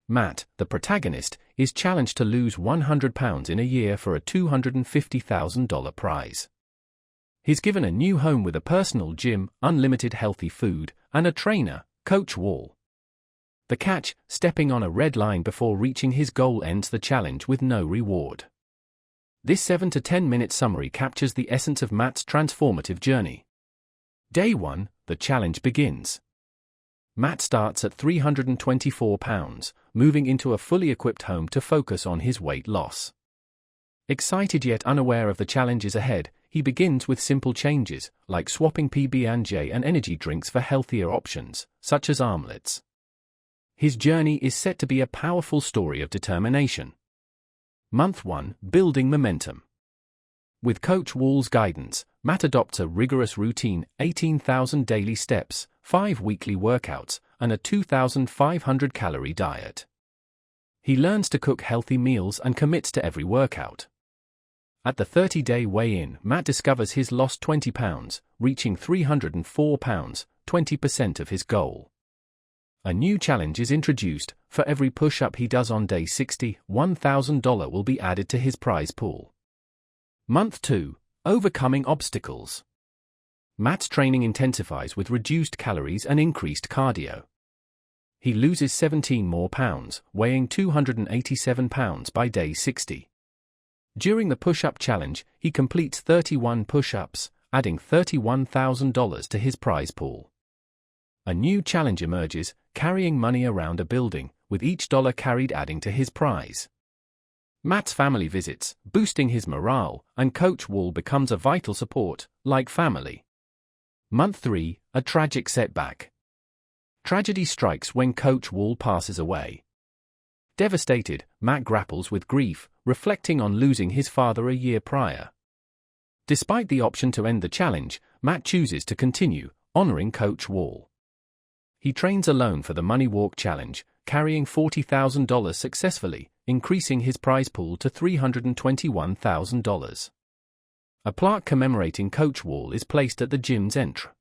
Matt, the protagonist, is challenged to lose 100 pounds in a year for a $250,000 prize. He's given a new home with a personal gym, unlimited healthy food, and a trainer, Coach Wall. The catch: stepping on a red line before reaching his goal ends the challenge with no reward. This 7 to 10 minute summary captures the essence of Matt's transformative journey. Day 1, the challenge begins. Matt starts at 324 pounds, moving into a fully equipped home to focus on his weight loss. Excited yet unaware of the challenges ahead, he begins with simple changes, like swapping PB&J and energy drinks for healthier options, such as armlets. His journey is set to be a powerful story of determination. Month 1, building momentum. With Coach Wall's guidance, Matt adopts a rigorous routine: 18,000 daily steps, 5 weekly workouts, and a 2,500-calorie diet. He learns to cook healthy meals and commits to every workout. At the 30-day weigh-in, Matt discovers he's lost 20 pounds, reaching 304 pounds, 20% of his goal. A new challenge is introduced: for every push-up he does on day 60, $1,000 will be added to his prize pool. Month 2, overcoming obstacles. Matt's training intensifies with reduced calories and increased cardio. He loses 17 more pounds, weighing 287 pounds by day 60. During the push-up challenge, he completes 31 push-ups, adding $31,000 to his prize pool. A new challenge emerges: carrying money around a building, with each dollar carried adding to his prize. Matt's family visits, boosting his morale, and Coach Wall becomes a vital support, like family. Month 3, a tragic setback. Tragedy strikes when Coach Wall passes away. Devastated, Matt grapples with grief, reflecting on losing his father a year prior. Despite the option to end the challenge, Matt chooses to continue, honoring Coach Wall. He trains alone for the Money Walk Challenge, carrying $40,000 successfully, increasing his prize pool to $321,000. A plaque commemorating Coach Wall is placed at the gym's entrance.